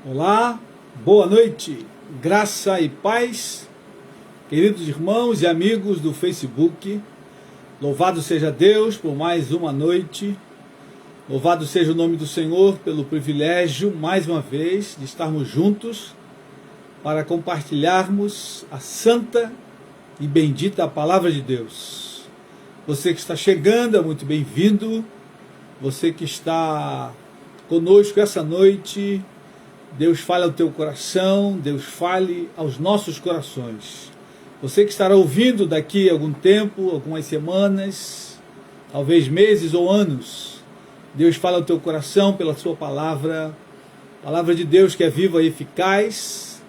Olá, boa noite, graça e paz, queridos irmãos e amigos do Facebook. Louvado seja Deus por mais uma noite, louvado seja o nome do Senhor pelo privilégio, mais uma vez, de estarmos juntos para compartilharmos a santa e bendita palavra de Deus. Você que está chegando é muito bem-vindo, você que está conosco essa noite, Deus fale ao teu coração, Deus fale aos nossos corações. Você que estará ouvindo daqui a algum tempo, algumas semanas, talvez meses ou anos, Deus fala ao teu coração pela sua palavra, palavra de Deus que é viva e eficaz,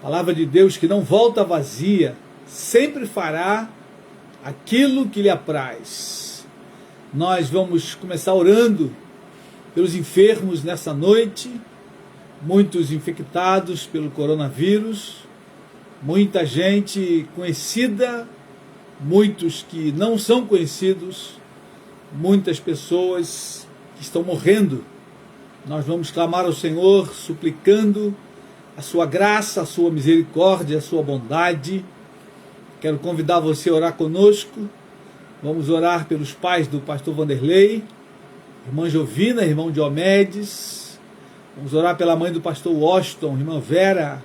palavra de Deus que não volta vazia, sempre fará aquilo que lhe apraz. Nós vamos começar orando pelos enfermos nessa noite, muitos infectados pelo coronavírus, muita gente conhecida, muitos que não são conhecidos, muitas pessoas que estão morrendo. Nós vamos clamar ao Senhor, suplicando a sua graça, a sua misericórdia, a sua bondade. Quero convidar você a orar conosco. Vamos orar pelos pais do pastor Vanderlei, irmã Jovina, irmão Diomedes. Vamos orar pela mãe do pastor Washington, irmã Vera.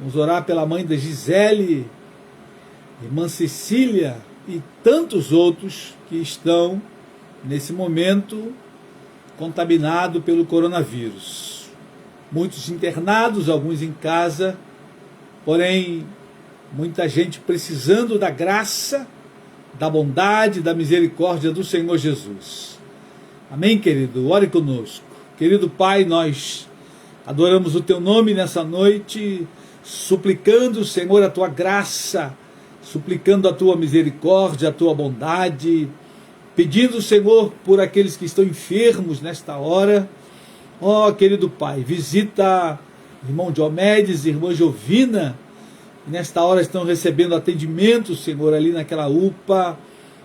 Vamos orar pela mãe da Gisele, irmã Cecília e tantos outros que estão, nesse momento, contaminados pelo coronavírus. Muitos internados, alguns em casa, porém, muita gente precisando da graça, da bondade, da misericórdia do Senhor Jesus. Amém, querido? Ore conosco. Querido Pai, nós adoramos o Teu nome nessa noite, suplicando, Senhor, a Tua graça, suplicando a Tua misericórdia, a Tua bondade, pedindo, Senhor, por aqueles que estão enfermos nesta hora. Ó, querido Pai, visita irmão Diomedes, irmã Jovina, que nesta hora estão recebendo atendimento, Senhor, ali naquela UPA.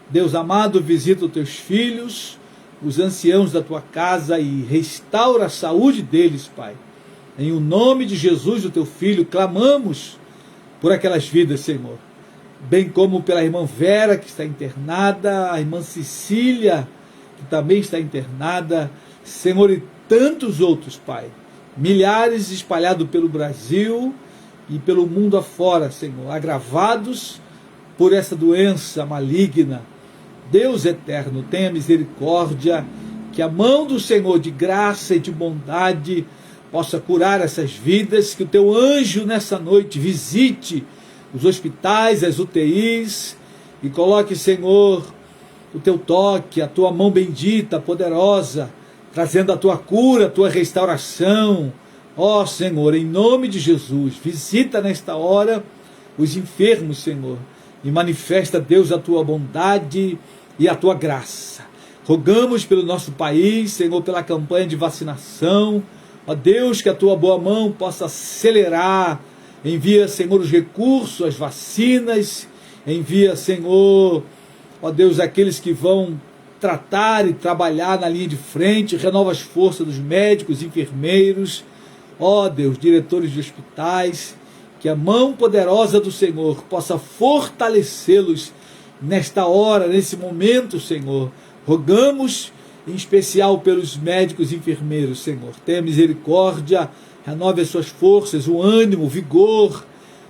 Deus amado, visita os Teus filhos, os anciãos da Tua casa e restaura a saúde deles, Pai. Em o nome de Jesus, o Teu Filho, clamamos por aquelas vidas, Senhor. Bem como pela irmã Vera, que está internada, a irmã Cecília, que também está internada, Senhor, e tantos outros, Pai. Milhares espalhados pelo Brasil e pelo mundo afora, Senhor, agravados por essa doença maligna. Deus eterno, tenha misericórdia, que a mão do Senhor de graça e de bondade possa curar essas vidas, que o Teu anjo nessa noite visite os hospitais, as UTIs, e coloque, Senhor, o Teu toque, a Tua mão bendita, poderosa, trazendo a Tua cura, a Tua restauração. Ó Senhor, em nome de Jesus, visita nesta hora os enfermos, Senhor, e manifesta, Deus, a Tua bondade e a Tua graça. Rogamos pelo nosso país, Senhor, pela campanha de vacinação. Ó Deus, que a Tua boa mão possa acelerar. Envia, Senhor, os recursos, as vacinas. Envia, Senhor, ó Deus, aqueles que vão tratar e trabalhar na linha de frente. Renova as forças dos médicos, enfermeiros. Ó Deus, diretores de hospitais. Que a mão poderosa do Senhor possa fortalecê-los nesta hora, nesse momento, Senhor. Rogamos em especial pelos médicos e enfermeiros, Senhor. Tenha misericórdia, renove as suas forças, o ânimo, o vigor.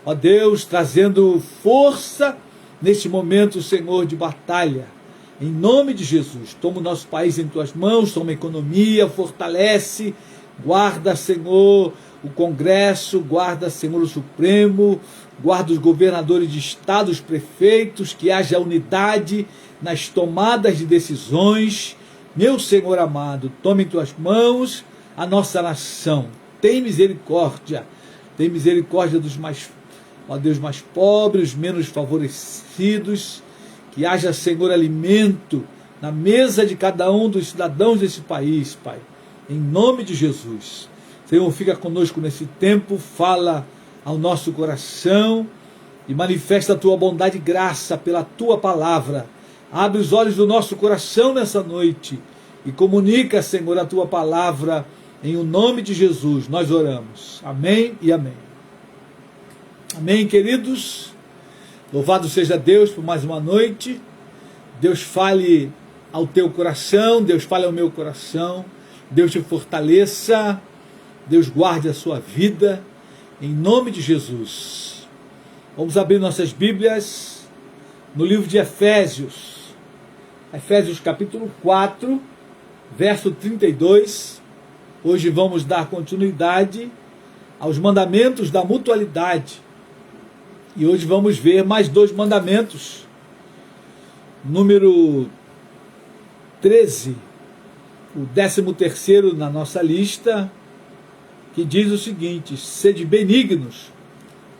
Ó Deus, trazendo força neste momento, Senhor, de batalha. Em nome de Jesus, toma o nosso país em Tuas mãos, toma a economia, fortalece, guarda, Senhor, o Congresso, guarda, Senhor, o Supremo, guarda os governadores de estado, os prefeitos, que haja unidade nas tomadas de decisões. Meu Senhor amado, tome em Tuas mãos a nossa nação. Tem misericórdia dos mais, ó Deus, mais pobres, menos favorecidos. Que haja, Senhor, alimento na mesa de cada um dos cidadãos desse país, Pai. Em nome de Jesus. Senhor, fica conosco nesse tempo, fala ao nosso coração e manifesta a Tua bondade e graça pela Tua palavra. Abre os olhos do nosso coração nessa noite e comunica, Senhor, a Tua palavra Em o nome de Jesus nós oramos. Amém e amém. Amém, queridos. Louvado seja Deus por mais uma noite. Deus fale ao teu coração, Deus fale ao meu coração. Deus te fortaleça. Deus guarde a sua vida. Em nome de Jesus. Vamos abrir nossas Bíblias no livro de Efésios. Efésios capítulo 4, verso 32. Hoje vamos dar continuidade aos mandamentos da mutualidade. E hoje vamos ver mais 2 mandamentos. Número 13, o 13º na nossa lista, que diz o seguinte: sede benignos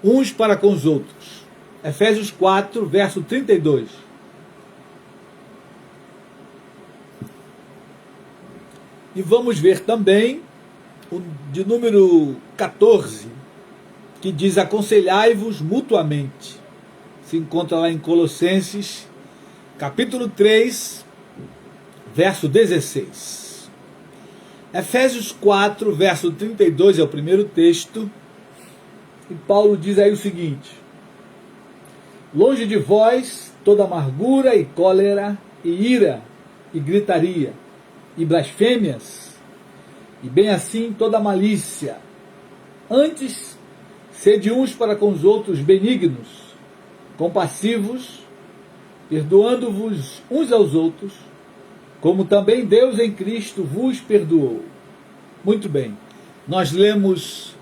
uns para com os outros. Efésios 4, verso 32. E vamos ver também o de número 14, que diz: aconselhai-vos mutuamente. Se encontra lá em Colossenses, capítulo 3, verso 16. Efésios 4, verso 32 é o primeiro texto. E Paulo diz aí o seguinte: longe de vós toda amargura e cólera e ira e gritaria e blasfêmias, e bem assim toda malícia. Antes, sede uns para com os outros benignos, compassivos, perdoando-vos uns aos outros, como também Deus em Cristo vos perdoou. Muito bem, nós lemos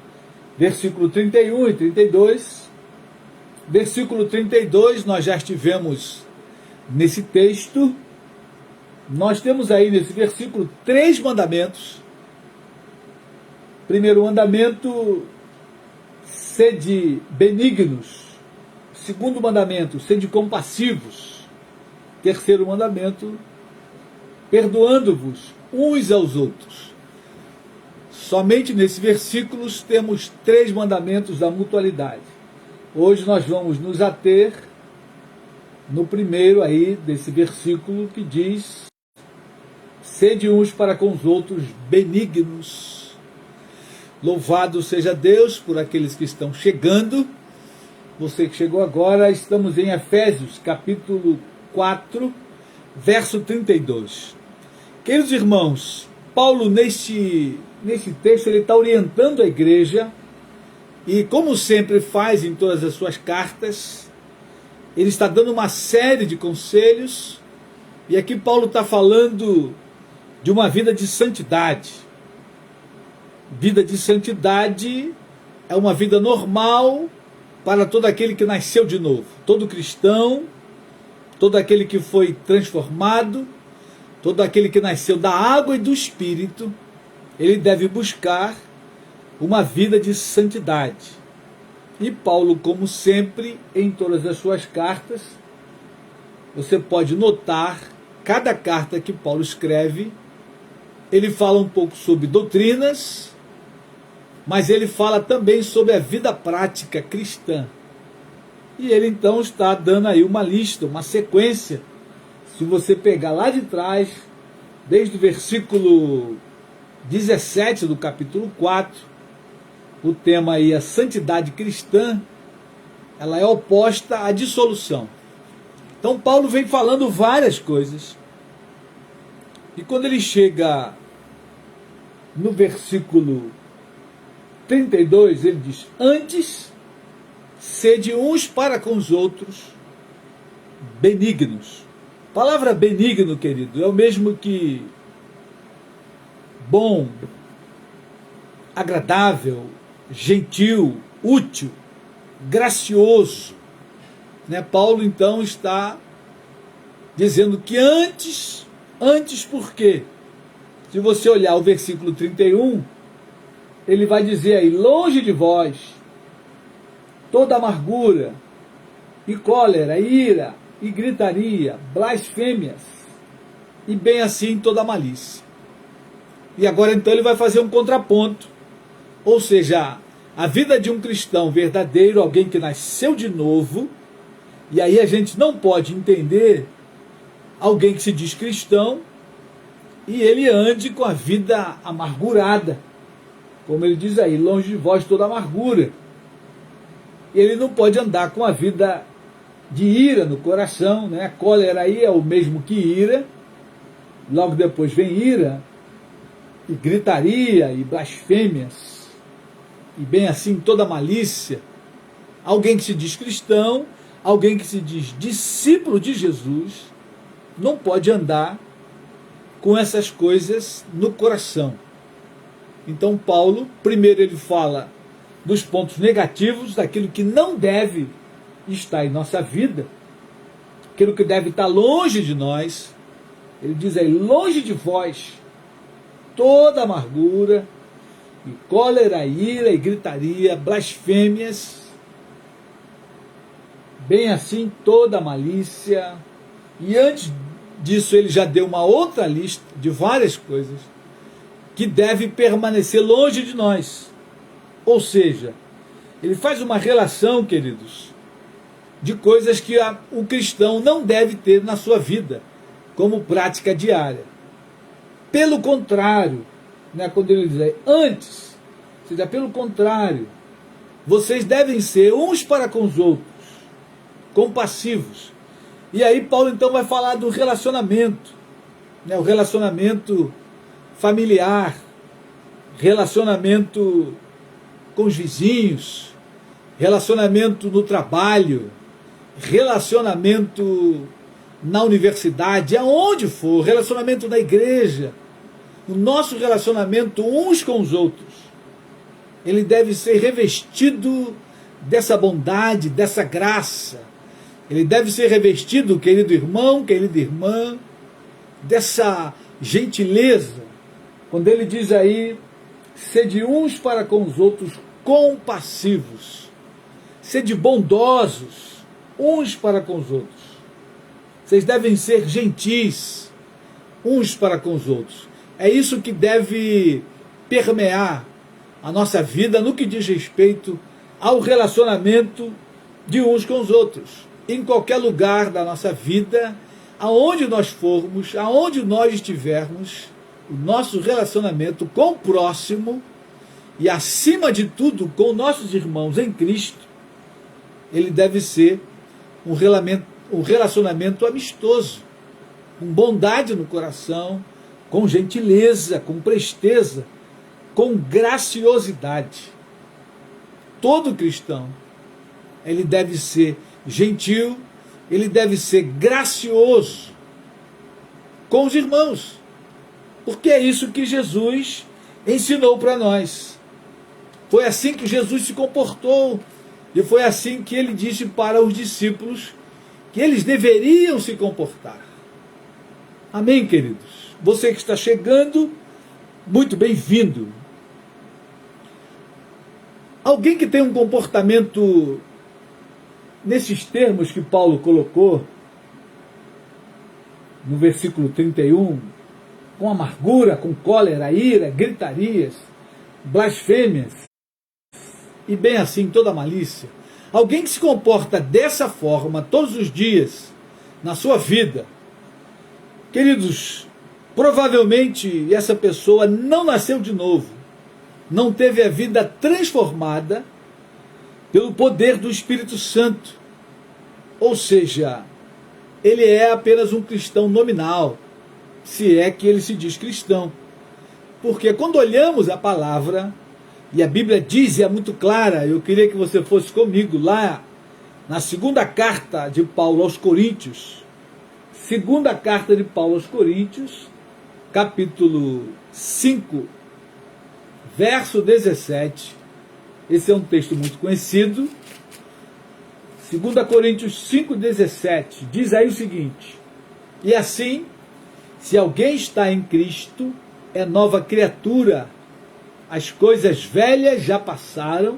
versículo 31 e 32. Versículo 32, nós já estivemos nesse texto. Nós temos aí nesse versículo 3 mandamentos. Primeiro mandamento: sede benignos. Segundo mandamento: sede compassivos. Terceiro mandamento: perdoando-vos uns aos outros. Somente nesses versículos temos 3 mandamentos da mutualidade. Hoje nós vamos nos ater no primeiro aí desse versículo, que diz: sede uns para com os outros benignos. Louvado seja Deus por aqueles que estão chegando. Você que chegou agora, estamos em Efésios capítulo 4, verso 32. Queridos irmãos, Paulo nesse texto ele está orientando a igreja, e como sempre faz em todas as suas cartas, ele está dando uma série de conselhos. E aqui Paulo está falando de uma vida de santidade. Vida de santidade é uma vida normal para todo aquele que nasceu de novo. Todo cristão, todo aquele que foi transformado, todo aquele que nasceu da água e do Espírito, ele deve buscar uma vida de santidade. E Paulo, como sempre, em todas as suas cartas, você pode notar, cada carta que Paulo escreve, ele fala um pouco sobre doutrinas, mas ele fala também sobre a vida prática cristã. E ele então está dando aí uma lista, uma sequência. Se você pegar lá de trás, desde o versículo 17 do capítulo 4, o tema aí, a santidade cristã, ela é oposta à dissolução. Então Paulo vem falando várias coisas. E quando ele chega no versículo 32, ele diz: antes, sede uns para com os outros benignos. A palavra benigno, querido, é o mesmo que bom, agradável, gentil, útil, gracioso. Paulo então está dizendo que antes por quê? Se você olhar o versículo 31, ele vai dizer aí: longe de vós toda amargura e cólera, ira e gritaria, blasfêmias, e bem assim toda malícia. E agora então ele vai fazer um contraponto, ou seja, a vida de um cristão verdadeiro, alguém que nasceu de novo. E aí a gente não pode entender alguém que se diz cristão e ele ande com a vida amargurada, como ele diz aí, longe de vós toda amargura. Ele não pode andar com a vida de ira no coração, né? A cólera aí é o mesmo que ira, logo depois vem ira, e gritaria, e blasfêmias, e bem assim toda malícia. Alguém que se diz cristão, alguém que se diz discípulo de Jesus, não pode andar com essas coisas no coração. Então Paulo, primeiro ele fala dos pontos negativos, daquilo que não deve estar em nossa vida, aquilo que deve estar longe de nós. Ele diz aí, longe de vós toda amargura, e cólera, ira, e gritaria, blasfêmias, bem assim toda malícia. E antes disso ele já deu uma outra lista de várias coisas que devem permanecer longe de nós. Ou seja, ele faz uma relação, queridos, de coisas que o cristão não deve ter na sua vida, como prática diária. Pelo contrário, né, quando ele diz aí, antes, ou seja, pelo contrário, vocês devem ser uns para com os outros, compassivos. E aí Paulo então vai falar do relacionamento, né, o relacionamento familiar, relacionamento com os vizinhos, relacionamento no trabalho, relacionamento na universidade, aonde for, relacionamento na igreja, o nosso relacionamento uns com os outros, ele deve ser revestido dessa bondade, dessa graça. Ele deve ser revestido, querido irmão, querida irmã, dessa gentileza. Quando ele diz aí, sede uns para com os outros compassivos, sede bondosos uns para com os outros. Vocês devem ser gentis uns para com os outros. É isso que deve permear a nossa vida no que diz respeito ao relacionamento de uns com os outros. Em qualquer lugar da nossa vida, aonde nós formos, aonde nós estivermos, o nosso relacionamento com o próximo e, acima de tudo, com nossos irmãos em Cristo, ele deve ser um relacionamento amistoso, com bondade no coração, com gentileza, com presteza, com graciosidade. Todo cristão, ele deve ser gentil, ele deve ser gracioso com os irmãos, porque é isso que Jesus ensinou para nós. Foi assim que Jesus se comportou, e foi assim que ele disse para os discípulos que eles deveriam se comportar. Amém, queridos? Você que está chegando, muito bem-vindo. Alguém que tem um comportamento nesses termos que Paulo colocou, no versículo 31, com amargura, com cólera, ira, gritarias, blasfêmias, e bem assim toda malícia. Alguém que se comporta dessa forma todos os dias na sua vida, queridos, provavelmente essa pessoa não nasceu de novo, não teve a vida transformada pelo poder do Espírito Santo. Ou seja, ele é apenas um cristão nominal, se é que ele se diz cristão. Porque quando olhamos a palavra, e a Bíblia diz, e é muito clara, eu queria que você fosse comigo lá na segunda carta de Paulo aos Coríntios, segunda carta de Paulo aos Coríntios, capítulo 5, verso 17, esse é um texto muito conhecido. 2 Coríntios 5,17, diz aí o seguinte: e assim, se alguém está em Cristo, é nova criatura, as coisas velhas já passaram,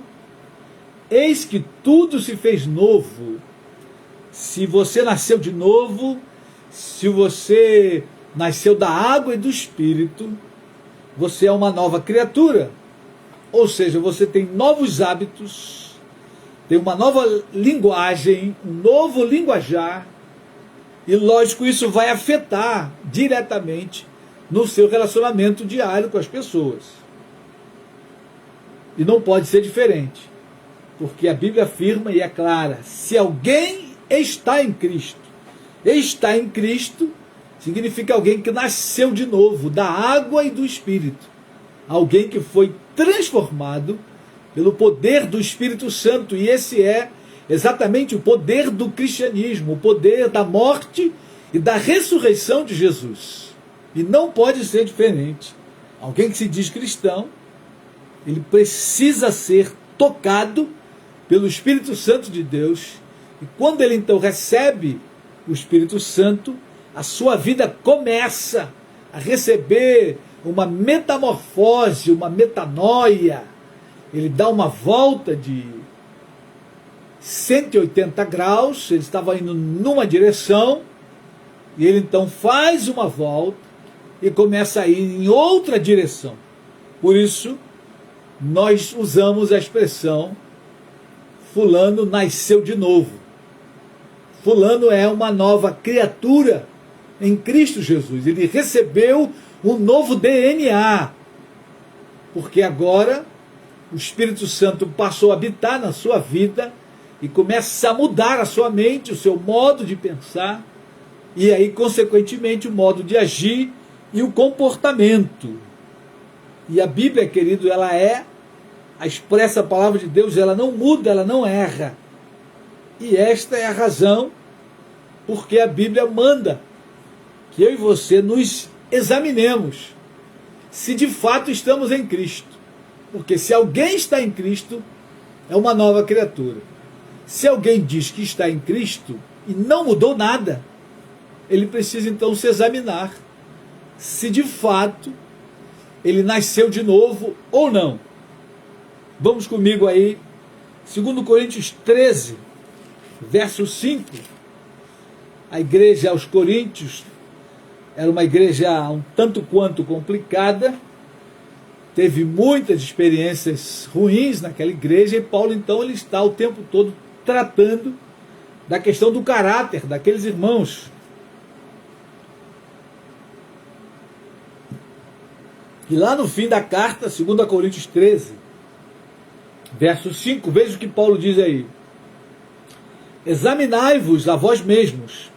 eis que tudo se fez novo. Se você nasceu de novo, se você nasceu da água e do Espírito, você é uma nova criatura. Ou seja, você tem novos hábitos, tem uma nova linguagem, um novo linguajar, e lógico, isso vai afetar diretamente no seu relacionamento diário com as pessoas. E não pode ser diferente, porque a Bíblia afirma e é clara: se alguém está em Cristo significa alguém que nasceu de novo, da água e do Espírito. Alguém que foi transformado pelo poder do Espírito Santo, e esse é exatamente o poder do cristianismo, o poder da morte e da ressurreição de Jesus. E não pode ser diferente. Alguém que se diz cristão, ele precisa ser tocado pelo Espírito Santo de Deus, e quando ele então recebe o Espírito Santo, a sua vida começa a receber uma metamorfose, uma metanoia. Ele dá uma volta de 180 graus, ele estava indo numa direção, e ele então faz uma volta e começa a ir em outra direção. Por isso, nós usamos a expressão fulano nasceu de novo. Fulano é uma nova criatura em Cristo Jesus. Ele recebeu um novo DNA, porque agora o Espírito Santo passou a habitar na sua vida e começa a mudar a sua mente, o seu modo de pensar, e aí, consequentemente, o modo de agir e o comportamento. E a Bíblia, querido, ela é a expressa palavra de Deus, ela não muda, ela não erra. E esta é a razão porque a Bíblia manda que eu e você nos examinemos se de fato estamos em Cristo. Porque se alguém está em Cristo, é uma nova criatura. Se alguém diz que está em Cristo e não mudou nada, ele precisa então se examinar se de fato ele nasceu de novo ou não. Vamos comigo aí, 2 Coríntios 13, verso 5. A igreja aos Coríntios era uma igreja um tanto quanto complicada, teve muitas experiências ruins naquela igreja, e Paulo então ele está o tempo todo tratando da questão do caráter daqueles irmãos. E lá no fim da carta, 2 Coríntios 13, verso 5, veja o que Paulo diz aí: examinai-vos a vós mesmos,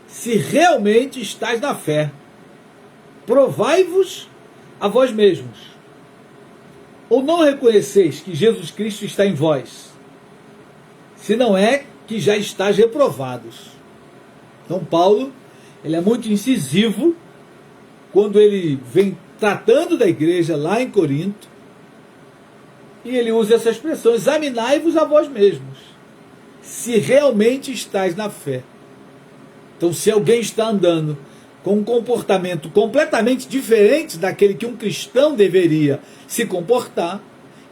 se realmente estáis na fé. Provai-vos a vós mesmos. Ou não reconheceis que Jesus Cristo está em vós? Se não é que já estáis reprovados. Então Paulo, ele é muito incisivo quando ele vem tratando da igreja lá em Corinto, e ele usa essa expressão: examinai-vos a vós mesmos, se realmente estáis na fé. Então, se alguém está andando com um comportamento completamente diferente daquele que um cristão deveria se comportar,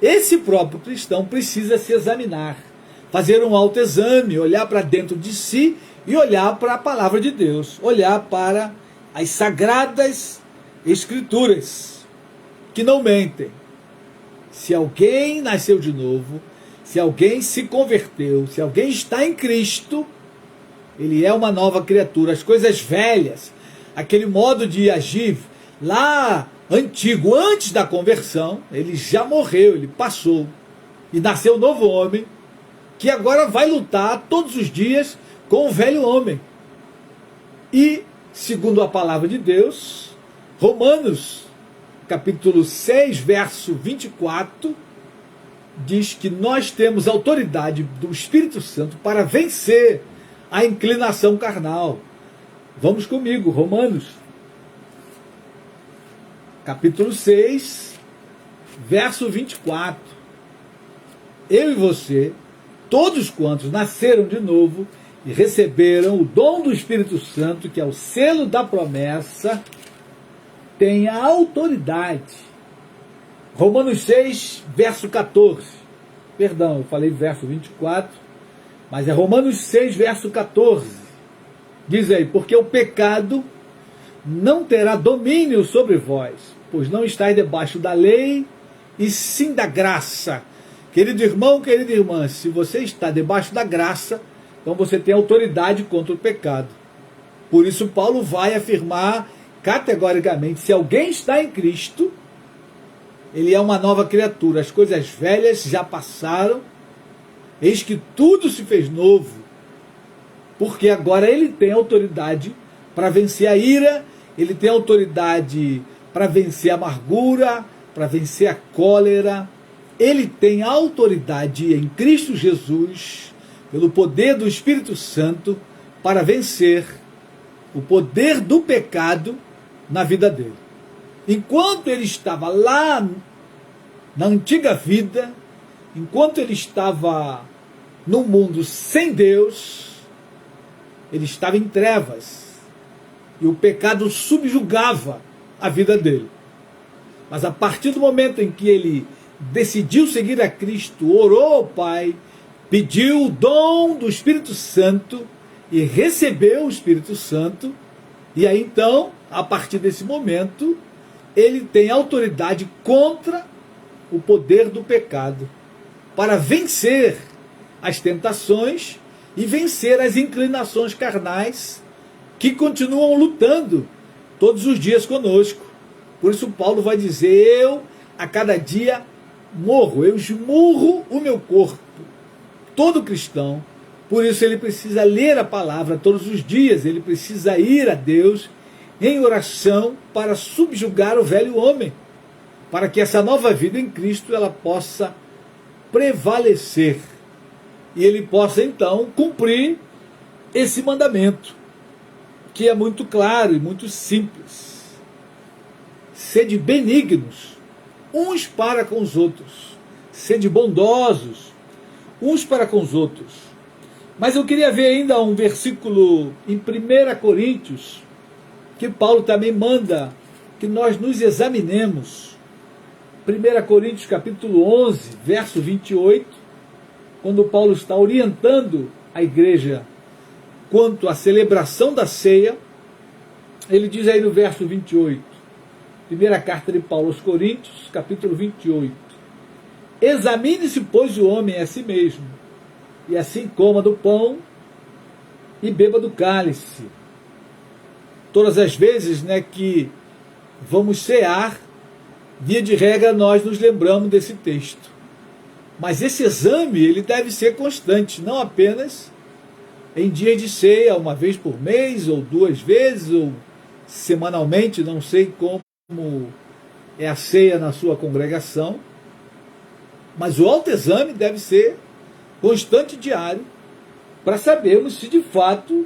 esse próprio cristão precisa se examinar, fazer um autoexame, olhar para dentro de si e olhar para a palavra de Deus, olhar para as sagradas Escrituras, que não mentem. Se alguém nasceu de novo, se alguém se converteu, se alguém está em Cristo, ele é uma nova criatura. As coisas velhas, aquele modo de agir lá antigo, antes da conversão, ele já morreu, ele passou. E nasceu um novo homem, que agora vai lutar todos os dias com o velho homem. E, segundo a palavra de Deus, Romanos, capítulo 6, verso 24, diz que nós temos autoridade do Espírito Santo para vencer a inclinação carnal. Vamos comigo, Romanos, capítulo 6, verso 24. Eu e você, todos quantos nasceram de novo e receberam o dom do Espírito Santo, que é o selo da promessa, tem a autoridade. Romanos 6, verso 14. Perdão, eu falei verso 24, mas é Romanos 6, verso 14. Diz aí: porque o pecado não terá domínio sobre vós, pois não estáis debaixo da lei, e sim da graça. Querido irmão, querida irmã, se você está debaixo da graça, então você tem autoridade contra o pecado. Por isso Paulo vai afirmar categoricamente: se alguém está em Cristo, ele é uma nova criatura. As coisas velhas já passaram, eis que tudo se fez novo, porque agora ele tem autoridade para vencer a ira, ele tem autoridade para vencer a amargura, para vencer a cólera. Ele tem autoridade em Cristo Jesus, pelo poder do Espírito Santo, para vencer o poder do pecado na vida dele. Enquanto ele estava lá na antiga vida, enquanto ele estava no mundo sem Deus, ele estava em trevas e o pecado subjugava a vida dele. Mas a partir do momento em que ele decidiu seguir a Cristo, orou ao Pai, pediu o dom do Espírito Santo e recebeu o Espírito Santo, e aí então, a partir desse momento, ele tem autoridade contra o poder do pecado, para vencer as tentações e vencer as inclinações carnais que continuam lutando todos os dias conosco. Por isso Paulo vai dizer: eu a cada dia morro, eu esmurro o meu corpo. Todo cristão, por isso ele precisa ler a palavra todos os dias, ele precisa ir a Deus em oração para subjugar o velho homem, para que essa nova vida em Cristo ela possa prevalecer e ele possa então cumprir esse mandamento, que é muito claro e muito simples. Sede benignos uns para com os outros, sede bondosos uns para com os outros. Mas eu queria ver ainda um versículo em 1 Coríntios, que Paulo também manda que nós nos examinemos. 1 Coríntios capítulo 11, verso 28, quando Paulo está orientando a igreja quanto à celebração da ceia, ele diz aí no verso 28, primeira carta de Paulo aos Coríntios, capítulo 28, examine-se, pois, o homem a si mesmo, e assim coma do pão e beba do cálice. Todas as vezes, que vamos cear, via de regra nós nos lembramos desse texto. Mas esse exame ele deve ser constante, não apenas em dia de ceia, uma vez por mês, ou 2 vezes, ou semanalmente, não sei como é a ceia na sua congregação, mas o autoexame deve ser constante e diário, para sabermos se de fato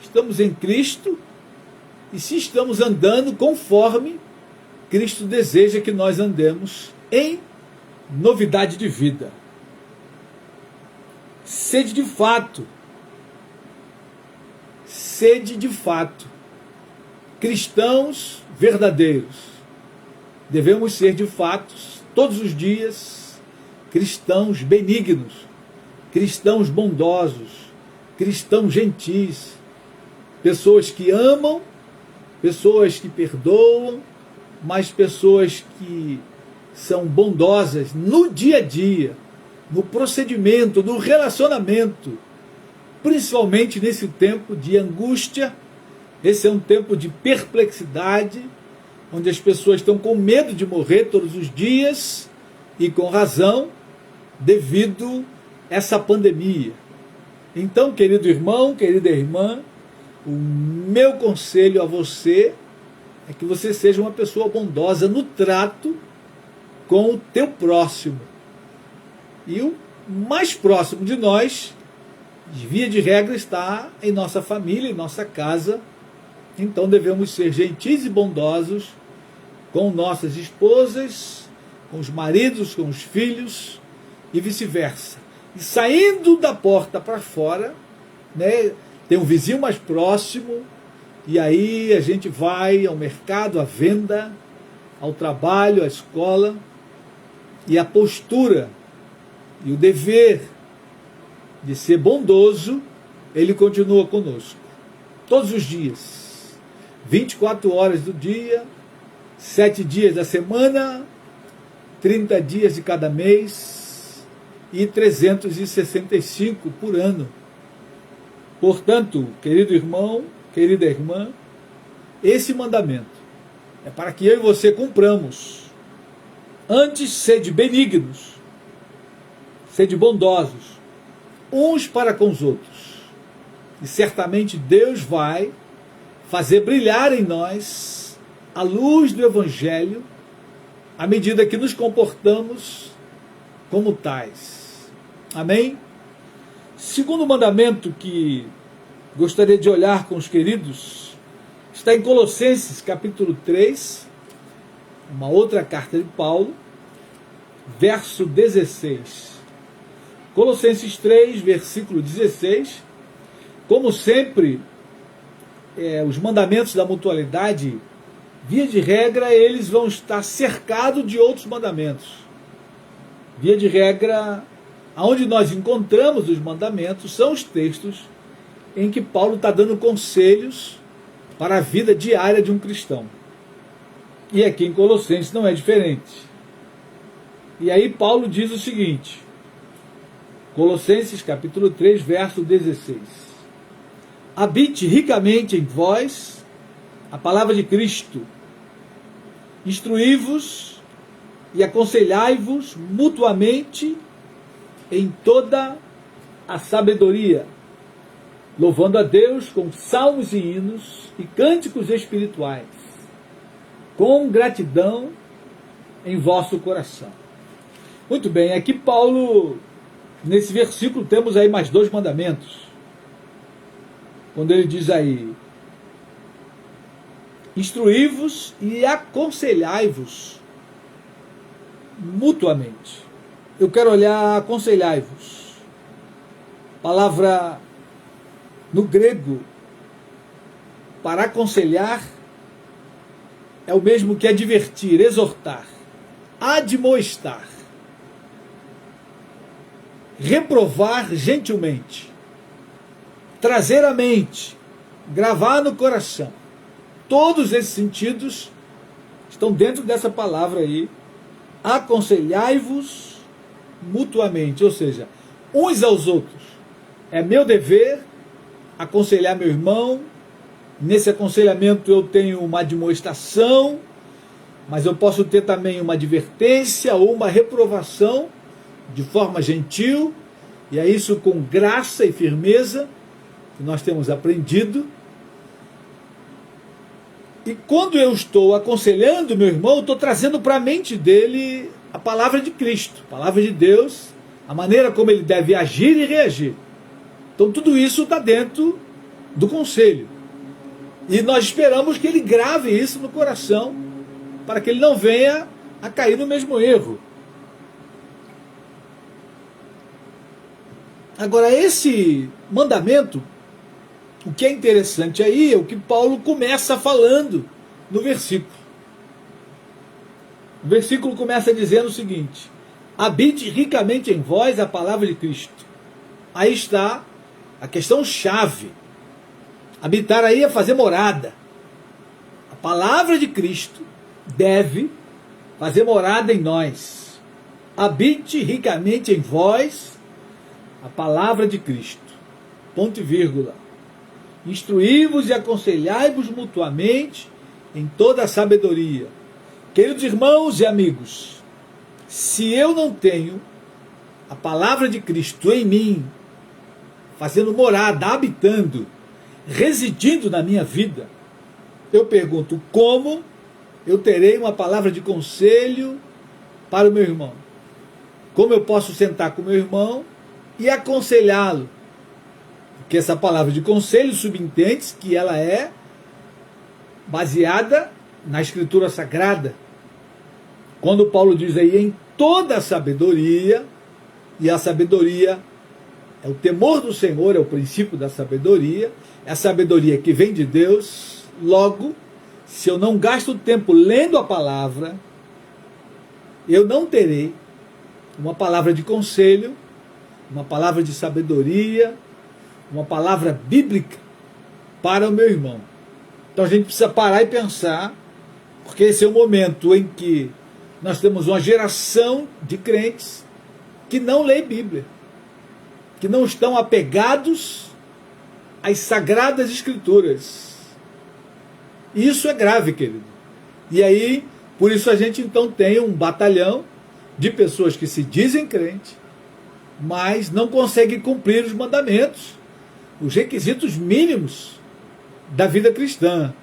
estamos em Cristo e se estamos andando conforme Cristo deseja que nós andemos, em novidade de vida. Sede de fato, cristãos verdadeiros. Devemos ser de fato, todos os dias, cristãos benignos, cristãos bondosos, cristãos gentis, pessoas que amam, pessoas que perdoam, mas pessoas que são bondosas no dia a dia, no procedimento, no relacionamento, principalmente nesse tempo de angústia. Esse é um tempo de perplexidade, onde as pessoas estão com medo de morrer todos os dias, e com razão, devido a essa pandemia. Então, querido irmão, querida irmã, o meu conselho a você é que você seja uma pessoa bondosa no trato com o teu próximo. E o mais próximo de nós, via de regra, está em nossa família, em nossa casa. Então devemos ser gentis e bondosos com nossas esposas, com os maridos, com os filhos e vice-versa. E saindo da porta para fora, tem um vizinho mais próximo, e aí a gente vai ao mercado, à venda, ao trabalho, à escola, e a postura e o dever de ser bondoso, ele continua conosco. Todos os dias, 24 horas do dia, 7 dias da semana, 30 dias de cada mês e 365 por ano. Portanto, querido irmão, querida irmã, esse mandamento é para que eu e você cumpramos Antes, sede benignos, sede bondosos, uns para com os outros. E certamente Deus vai fazer brilhar em nós a luz do Evangelho à medida que nos comportamos como tais. Amém? Segundo mandamento que gostaria de olhar com os queridos está em Colossenses capítulo 3, uma outra carta de Paulo, verso 16. Colossenses 3, versículo 16. Como sempre, os mandamentos da mutualidade, via de regra, eles vão estar cercados de outros mandamentos. Via de regra, aonde nós encontramos os mandamentos são os textos em que Paulo está dando conselhos para a vida diária de um cristão. E aqui em Colossenses não é diferente. E aí Paulo diz o seguinte, Colossenses capítulo 3, verso 16. Habite ricamente em vós a palavra de Cristo, instruí-vos e aconselhai-vos mutuamente em toda a sabedoria, louvando a Deus com salmos e hinos e cânticos espirituais, com gratidão em vosso coração. Muito bem, aqui Paulo, nesse versículo, temos aí mais dois mandamentos. Quando ele diz aí, instruí-vos e aconselhai-vos mutuamente. Eu quero olhar aconselhai-vos. Palavra no grego para aconselhar é o mesmo que advertir, exortar, admoestar, reprovar gentilmente, trazer à mente, gravar no coração. Todos esses sentidos estão dentro dessa palavra aí. Aconselhai-vos mutuamente, ou seja, uns aos outros. É meu dever aconselhar meu irmão. Nesse aconselhamento eu tenho uma admoestação, mas eu posso ter também uma advertência ou uma reprovação de forma gentil, e é isso com graça e firmeza que nós temos aprendido. E quando eu estou aconselhando meu irmão, eu estou trazendo para a mente dele a palavra de Cristo, a palavra de Deus, a maneira como ele deve agir e reagir. Então tudo isso está dentro do conselho. E nós esperamos que ele grave isso no coração, para que ele não venha a cair no mesmo erro. Agora, esse mandamento, o que é interessante aí é o que Paulo começa falando no versículo. O versículo começa dizendo o seguinte: habite ricamente em vós a palavra de Cristo. Aí está a questão chave. Habitar aí é fazer morada. A palavra de Cristo deve fazer morada em nós. Habite ricamente em vós a palavra de Cristo. Ponto e vírgula. Instruí-vos e aconselhai-vos mutuamente em toda a sabedoria. Queridos irmãos e amigos, se eu não tenho a palavra de Cristo em mim, fazendo morada, habitando, residindo na minha vida, eu pergunto, como eu terei uma palavra de conselho para o meu irmão? Como eu posso sentar com o meu irmão e aconselhá-lo? Porque essa palavra de conselho subentende que ela é baseada na Escritura Sagrada. Quando Paulo diz aí, em toda a sabedoria, e a sabedoria é o temor do Senhor, é o princípio da sabedoria, é a sabedoria que vem de Deus. Logo, se eu não gasto tempo lendo a palavra, eu não terei uma palavra de conselho, uma palavra de sabedoria, uma palavra bíblica para o meu irmão. Então a gente precisa parar e pensar, porque esse é o momento em que nós temos uma geração de crentes que não lê Bíblia, que não estão apegados às sagradas escrituras. E isso é grave, querido. E aí Por isso a gente então tem um batalhão de pessoas que se dizem crente, mas não conseguem cumprir os mandamentos, os requisitos mínimos da vida cristã.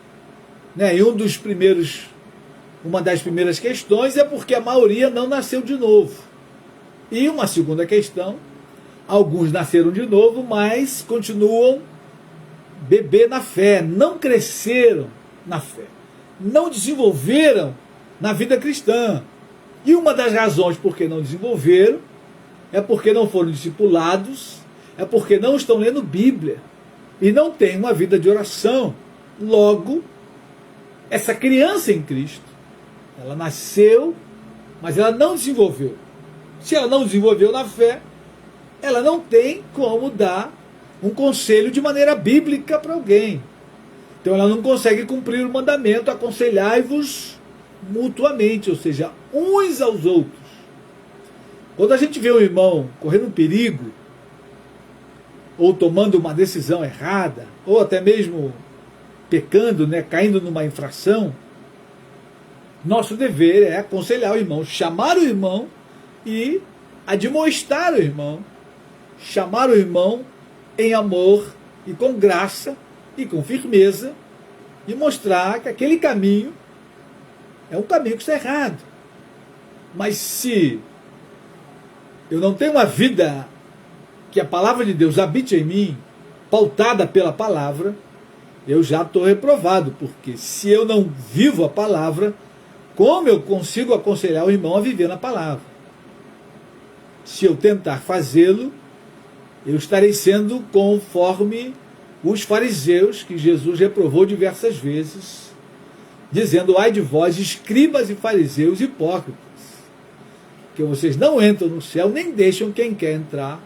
Né? E uma das primeiras questões é porque a maioria não nasceu de novo. E uma segunda questão, alguns nasceram de novo, mas continuam bebê na fé, não cresceram na fé, não desenvolveram na vida cristã. E uma das razões por que não desenvolveram é porque não foram discipulados, é porque não estão lendo Bíblia e não têm uma vida de oração. Logo, essa criança em Cristo, ela nasceu, mas ela não desenvolveu. Se ela não desenvolveu na fé, ela não tem como dar um conselho de maneira bíblica para alguém. Então ela não consegue cumprir o mandamento, aconselhai-vos mutuamente, ou seja, uns aos outros. Quando a gente vê um irmão correndo um perigo, ou tomando uma decisão errada, ou até mesmo pecando, né, caindo numa infração, nosso dever é aconselhar o irmão, chamar o irmão e admoestar o irmão, chamar o irmão em amor e com graça e com firmeza e mostrar que aquele caminho é um caminho que está errado. Mas se eu não tenho uma vida que a palavra de Deus habite em mim, pautada pela palavra, eu já estou reprovado, porque se eu não vivo a palavra, como eu consigo aconselhar o irmão a viver na palavra? Se eu tentar fazê-lo, eu estarei sendo conforme os fariseus, que Jesus reprovou diversas vezes, dizendo: ai de vós, escribas e fariseus hipócritas, que vocês não entram no céu, nem deixam quem quer entrar,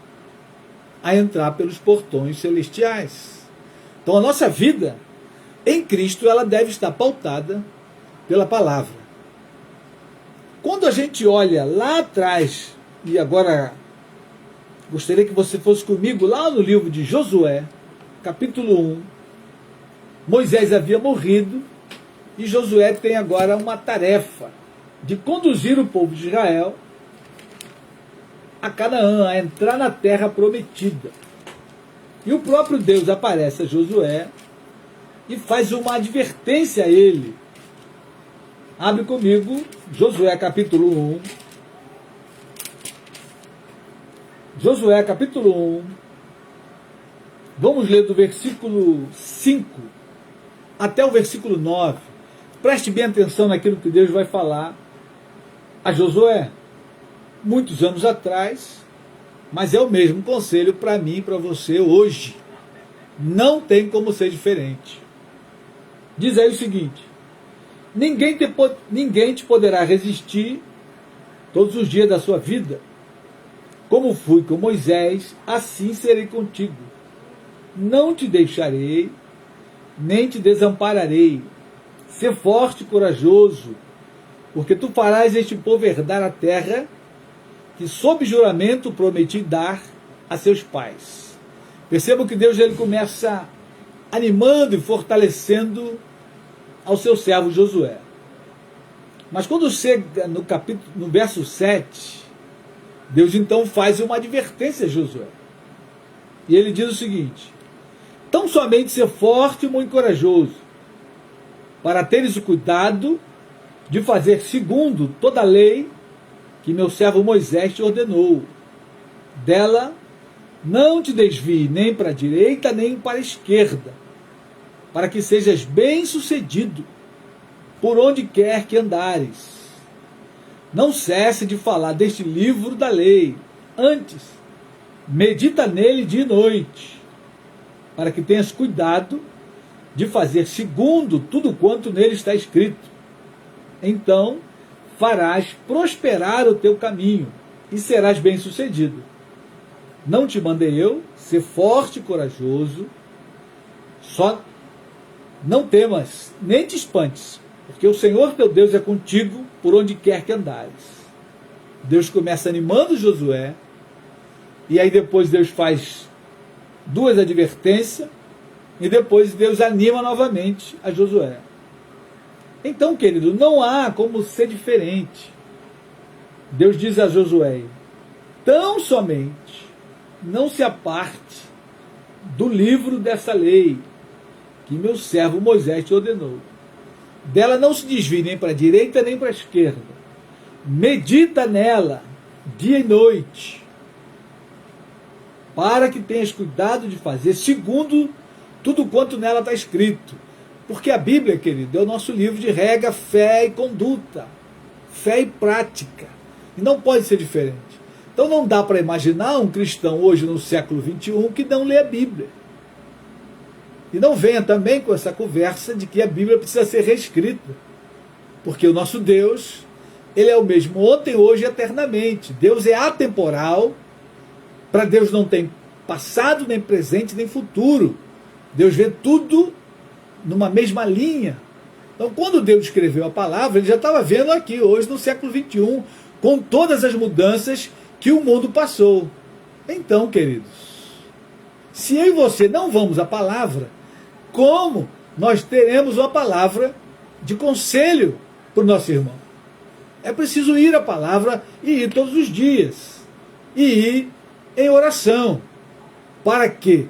a entrar pelos portões celestiais. Então a nossa vida em Cristo, ela deve estar pautada pela palavra. Quando a gente olha lá atrás, e agora gostaria que você fosse comigo lá no livro de Josué, capítulo 1, Moisés havia morrido, e Josué tem agora uma tarefa de conduzir o povo de Israel a Canaã, a entrar na terra prometida. E o próprio Deus aparece a Josué e faz uma advertência a ele. Abre comigo, Josué capítulo 1. Josué capítulo 1. Vamos ler do versículo 5 até o versículo 9. Preste bem atenção naquilo que Deus vai falar a Josué. Muitos anos atrás, mas é o mesmo conselho para mim e para você hoje. Não tem como ser diferente. Diz aí o seguinte: ninguém te poderá resistir todos os dias da sua vida. Como fui com Moisés, assim serei contigo. Não te deixarei, nem te desampararei. Sê forte e corajoso, porque tu farás este povo herdar a terra que sob juramento prometi dar a seus pais. Percebam que Deus ele começa animando e fortalecendo ao seu servo Josué. Mas quando chega no verso 7, Deus então faz uma advertência a Josué. E ele diz o seguinte: tão somente ser forte e muito corajoso, para teres o cuidado de fazer segundo toda a lei que meu servo Moisés te ordenou. Dela não te desvie nem para a direita nem para a esquerda, para que sejas bem-sucedido por onde quer que andares. Não cesse de falar deste livro da lei, antes medita nele dia e noite, para que tenhas cuidado de fazer segundo tudo quanto nele está escrito. Então farás prosperar o teu caminho e serás bem-sucedido. Não te mandei eu ser forte e corajoso, só não temas, nem te espantes, porque o Senhor teu Deus é contigo por onde quer que andares. Deus começa animando Josué, e aí depois Deus faz duas advertências, e depois Deus anima novamente a Josué. Então, querido, não há como ser diferente. Deus diz a Josué: tão somente não se aparte do livro dessa lei que meu servo Moisés te ordenou. Dela não se desvie nem para a direita nem para a esquerda. Medita nela dia e noite, para que tenhas cuidado de fazer segundo tudo quanto nela está escrito. Porque a Bíblia, querido, é o nosso livro de regra, fé e conduta, fé e prática. E não pode ser diferente. Então não dá para imaginar um cristão hoje no século XXI que não lê a Bíblia. E não venha também com essa conversa de que a Bíblia precisa ser reescrita. Porque o nosso Deus, ele é o mesmo ontem, hoje e eternamente. Deus é atemporal. Para Deus não tem passado, nem presente, nem futuro. Deus vê tudo numa mesma linha. Então, quando Deus escreveu a palavra, ele já estava vendo aqui, hoje, no século XXI, com todas as mudanças que o mundo passou. Então, queridos, se eu e você não vamos à palavra, como nós teremos uma palavra de conselho para o nosso irmão? É preciso ir à palavra e ir todos os dias. E ir em oração. Para quê?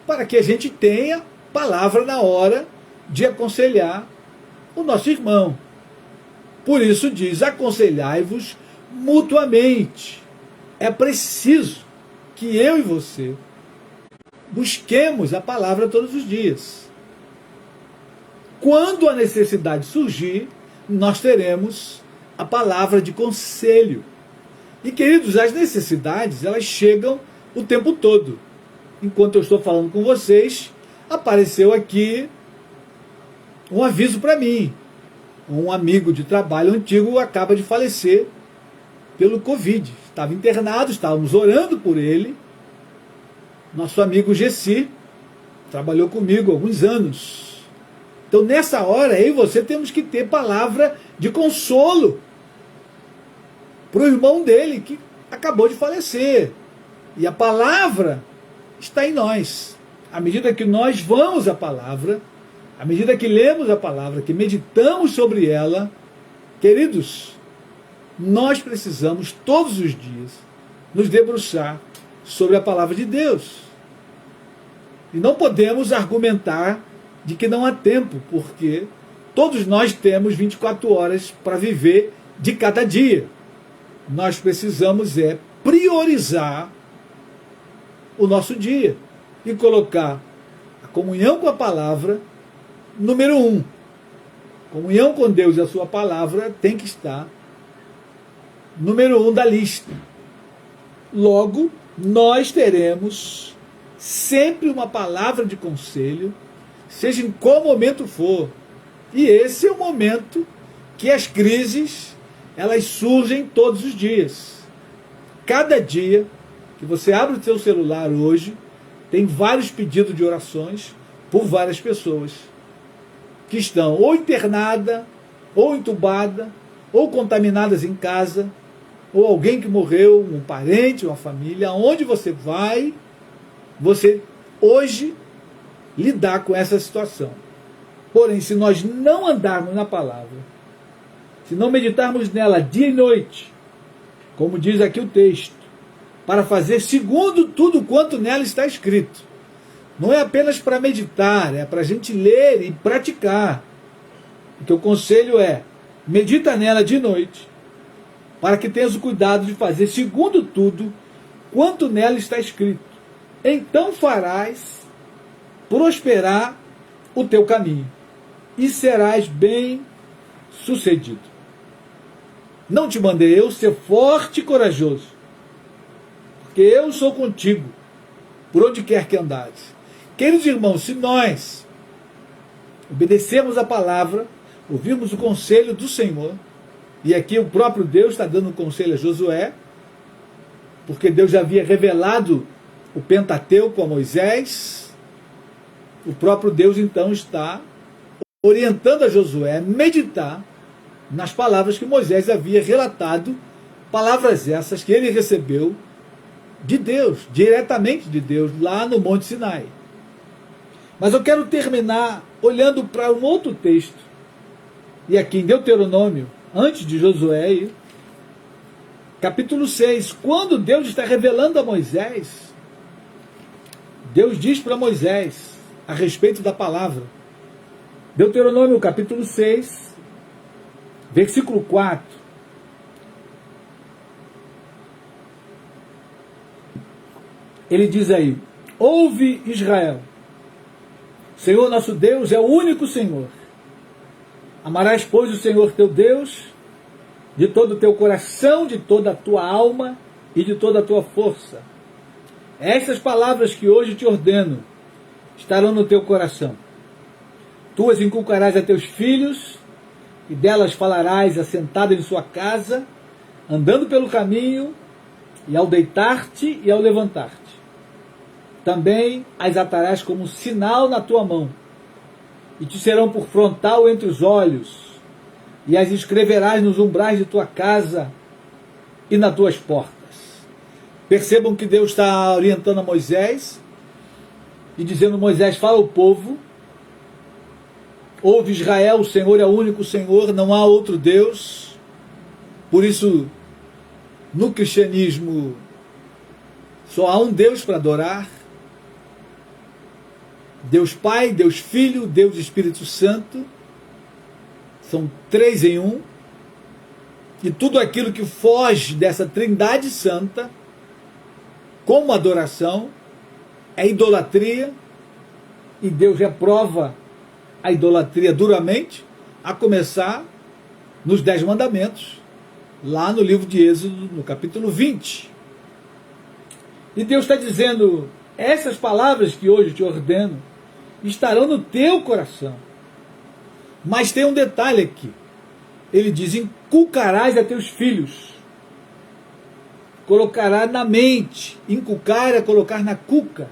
Para que a gente tenha palavra na hora de aconselhar o nosso irmão. Por isso diz: aconselhai-vos mutuamente. É preciso que eu e você busquemos a palavra todos os dias. Quando a necessidade surgir, nós teremos a palavra de conselho. E, queridos, as necessidades, elas chegam o tempo todo. Enquanto eu estou falando com vocês, apareceu aqui um aviso para mim. Um amigo de trabalho antigo acaba de falecer pelo Covid. Estava internado, estávamos orando por ele. Nosso amigo Gessi trabalhou comigo há alguns anos. Então, nessa hora, eu e você temos que ter palavra de consolo para o irmão dele que acabou de falecer. E a palavra está em nós. À medida que nós vamos à palavra, à medida que lemos a palavra, que meditamos sobre ela, queridos, nós precisamos todos os dias nos debruçar sobre a palavra de Deus. E não podemos argumentar de que não há tempo, porque todos nós temos 24 horas para viver de cada dia. Nós precisamos priorizar o nosso dia e colocar a comunhão com a palavra número 1. Comunhão com Deus e a sua palavra tem que estar número 1 da lista. Logo, nós teremos sempre uma palavra de conselho, seja em qual momento for. E esse é o momento que as crises, elas surgem todos os dias. Cada dia que você abre o seu celular hoje, tem vários pedidos de orações por várias pessoas que estão ou internadas, ou entubadas, ou contaminadas em casa, ou alguém que morreu, um parente, uma família. Aonde você vai, você hoje lidar com essa situação. Porém, se nós não andarmos na palavra, se não meditarmos nela dia e noite, como diz aqui o texto, para fazer segundo tudo quanto nela está escrito. Não é apenas para meditar, é para a gente ler e praticar. Então o conselho é: medita nela de noite, para que tenhas o cuidado de fazer segundo tudo quanto nela está escrito. Então farás prosperar o teu caminho e serás bem sucedido. Não te mandei eu ser forte e corajoso, porque eu sou contigo, por onde quer que andares. Queridos irmãos, se nós obedecermos a palavra, ouvirmos o conselho do Senhor, e aqui o próprio Deus está dando um conselho a Josué, porque Deus já havia revelado o Pentateuco a Moisés, o próprio Deus então está orientando a Josué a meditar nas palavras que Moisés havia relatado, palavras essas que ele recebeu de Deus, diretamente de Deus, lá no Monte Sinai. Mas eu quero terminar olhando para um outro texto, E aqui em Deuteronômio, antes de Josué, capítulo 6, quando Deus está revelando a Moisés, Deus diz para Moisés a respeito da palavra. Deuteronômio capítulo 6, versículo 4. Ele diz aí: ouve, Israel, Senhor nosso Deus é o único Senhor. Amarás, pois, o Senhor teu Deus de todo o teu coração, de toda a tua alma e de toda a tua força. Estas palavras que hoje te ordeno estarão no teu coração. Tu as inculcarás a teus filhos, e delas falarás assentado em sua casa, andando pelo caminho, e ao deitar-te e ao levantar-te. Também as atarás como sinal na tua mão, e te serão por frontal entre os olhos, e as escreverás nos umbrais de tua casa e nas tuas portas. Percebam que Deus está orientando a Moisés, e dizendo: Moisés, fala ao povo, ouve Israel, o Senhor é o único Senhor, não há outro Deus. Por isso, no cristianismo, só há um Deus para adorar: Deus Pai, Deus Filho, Deus Espírito Santo. São três em um. E tudo aquilo que foge dessa trindade santa, como adoração, é idolatria. E Deus reprova a idolatria duramente, a começar nos 10 mandamentos, lá no livro de Êxodo, no capítulo 20. E Deus está dizendo: essas palavras que hoje te ordeno estarão no teu coração. Mas tem um detalhe aqui. Ele diz: inculcarás a teus filhos. Colocará na mente. Inculcar é colocar na cuca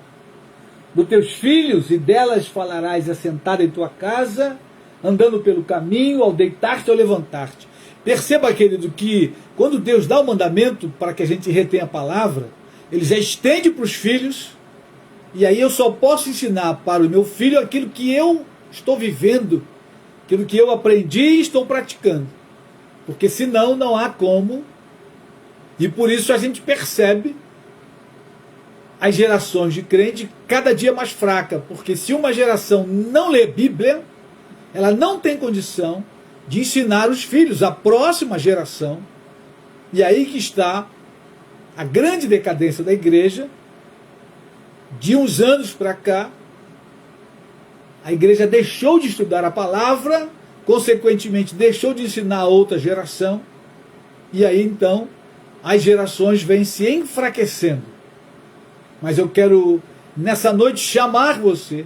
dos teus filhos, e delas falarás assentado em tua casa, andando pelo caminho, ao deitar-te ou levantar-te. Perceba, querido, que quando Deus dá o mandamento para que a gente retenha a palavra, Ele já estende para os filhos, e aí eu só posso ensinar para o meu filho aquilo que eu estou vivendo, aquilo que eu aprendi e estou praticando. Porque senão não há como, e por isso a gente percebe as gerações de crente cada dia mais fraca, porque se uma geração não lê Bíblia, ela não tem condição de ensinar os filhos, a próxima geração. E aí que está a grande decadência da igreja. De uns anos para cá, a igreja deixou de estudar a palavra, consequentemente deixou de ensinar a outra geração, e aí então as gerações vêm se enfraquecendo. Mas eu quero nessa noite chamar você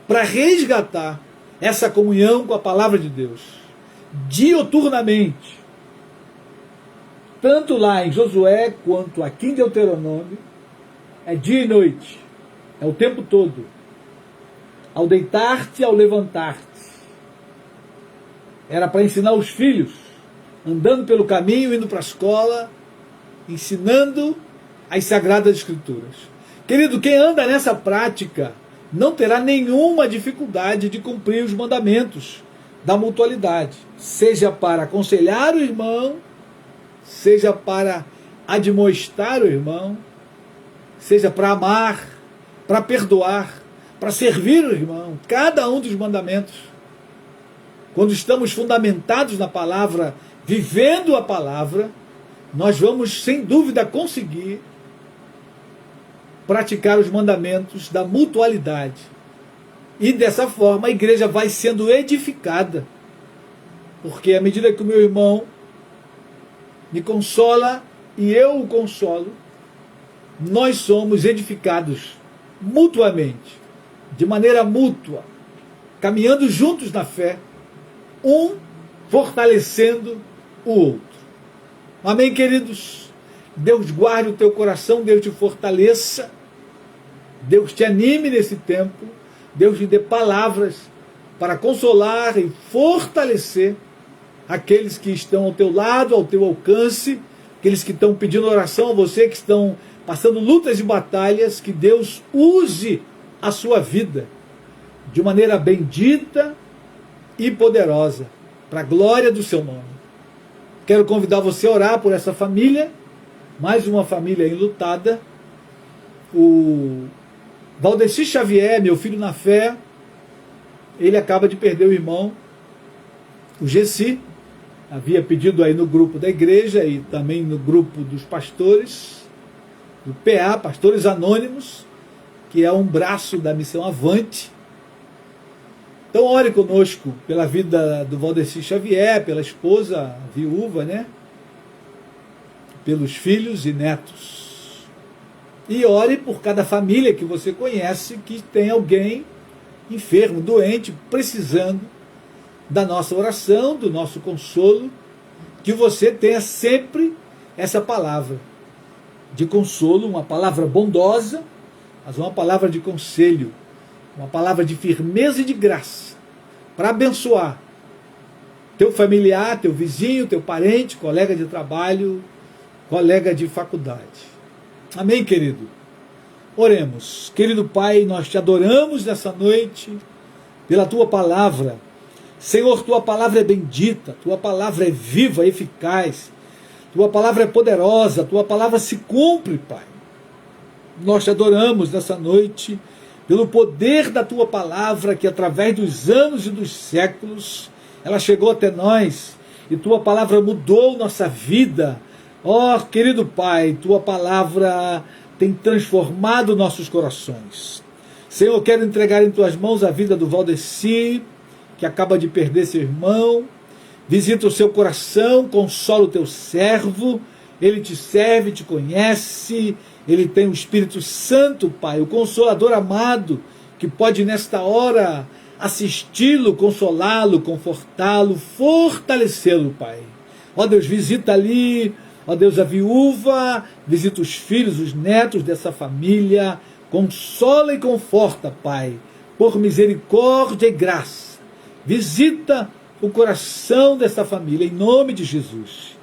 para resgatar essa comunhão com a palavra de Deus, diuturnamente, tanto lá em Josué quanto aqui em Deuteronômio. É dia e noite, é o tempo todo, ao deitar-te e ao levantar-te. Era para ensinar os filhos, andando pelo caminho, indo para a escola, ensinando as Sagradas Escrituras. Querido, quem anda nessa prática não terá nenhuma dificuldade de cumprir os mandamentos da mutualidade, seja para aconselhar o irmão, seja para admoestar o irmão, seja para amar, para perdoar, para servir o irmão. Cada um dos mandamentos, quando estamos fundamentados na palavra, vivendo a palavra, nós vamos sem dúvida conseguir praticar os mandamentos da mutualidade. E dessa forma a igreja vai sendo edificada, porque à medida que o meu irmão me consola e eu o consolo, nós somos edificados mutuamente, de maneira mútua, caminhando juntos na fé, um fortalecendo o outro. Amém, queridos? Deus guarde o teu coração, Deus te fortaleça, Deus te anime nesse tempo, Deus te dê palavras para consolar e fortalecer aqueles que estão ao teu lado, ao teu alcance, aqueles que estão pedindo oração a você, que estão passando lutas e batalhas. Que Deus use a sua vida de maneira bendita e poderosa, para a glória do seu nome. Quero convidar você a orar por essa família, mais uma família enlutada. O Valdeci Xavier, meu filho na fé, ele acaba de perder o irmão, o Gessi. Havia pedido aí no grupo da igreja e também no grupo dos pastores, do PA, Pastores Anônimos, que é um braço da Missão Avante. Então ore conosco pela vida do Valdeci Xavier, pela esposa viúva, né? Pelos filhos e netos. E ore por cada família que você conhece que tem alguém enfermo, doente, precisando da nossa oração, do nosso consolo, que você tenha sempre essa palavra de consolo, uma palavra bondosa, mas uma palavra de conselho, uma palavra de firmeza e de graça, para abençoar teu familiar, teu vizinho, teu parente, colega de trabalho, colega de faculdade. Amém, querido? Oremos. Querido Pai, nós te adoramos nessa noite pela tua palavra. Senhor, tua palavra é bendita, tua palavra é viva, eficaz, tua palavra é poderosa, tua palavra se cumpre, Pai. Nós te adoramos nessa noite pelo poder da tua palavra, que através dos anos e dos séculos ela chegou até nós e tua palavra mudou nossa vida. Ó, querido Pai, tua palavra tem transformado nossos corações. Senhor, eu quero entregar em tuas mãos a vida do Valdeci, que acaba de perder seu irmão. Visita o seu coração, consola o teu servo, ele te serve, te conhece, ele tem o Espírito Santo, Pai, o Consolador amado, que pode nesta hora assisti-lo, consolá-lo, confortá-lo, fortalecê-lo, Pai. Ó Deus, visita ali, ó Deus, a viúva, visita os filhos, os netos dessa família, consola e conforta, Pai, por misericórdia e graça. Visita o coração dessa família, em nome de Jesus.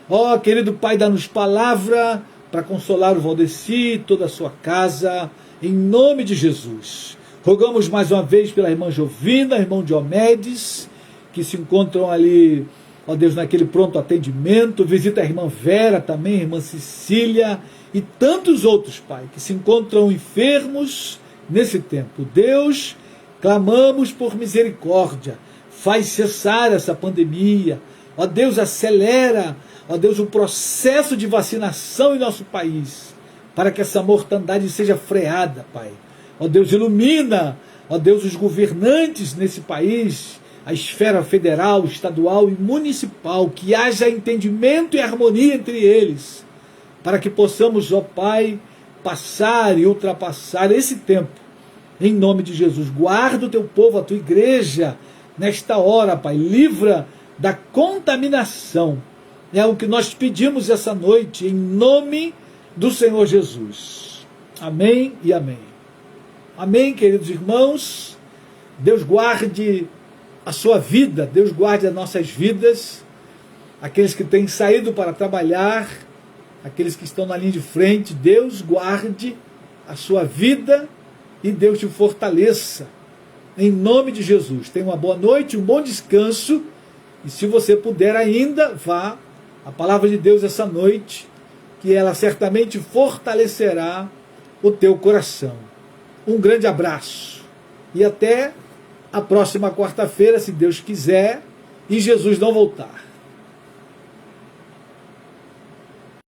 Ó, querido Pai, dá-nos palavra para consolar o Valdeci e toda a sua casa, em nome de Jesus. Rogamos mais uma vez pela irmã Jovina, irmão Diomedes, que se encontram ali, ó Deus, naquele pronto atendimento. Visita a irmã Vera também, a irmã Cecília e tantos outros, Pai, que se encontram enfermos nesse tempo. Deus, clamamos por misericórdia, faz cessar essa pandemia, ó Deus, acelera, ó Deus, o processo de vacinação em nosso país, para que essa mortandade seja freada, Pai. Ó Deus, ilumina, ó Deus, os governantes nesse país, a esfera federal, estadual e municipal, que haja entendimento e harmonia entre eles, para que possamos, ó Pai, passar e ultrapassar esse tempo. Em nome de Jesus, guarda o teu povo, a tua igreja, nesta hora, Pai, livra da contaminação. É o que nós pedimos essa noite, em nome do Senhor Jesus. Amém e amém. Amém, queridos irmãos. Deus guarde a sua vida, Deus guarde as nossas vidas, aqueles que têm saído para trabalhar, aqueles que estão na linha de frente. Deus guarde a sua vida e Deus te fortaleça, em nome de Jesus. Tenha uma boa noite, um bom descanso, e se você puder ainda, vá à palavra de Deus essa noite, que ela certamente fortalecerá o teu coração. Um grande abraço, e até a próxima quarta-feira, se Deus quiser, e Jesus não voltar.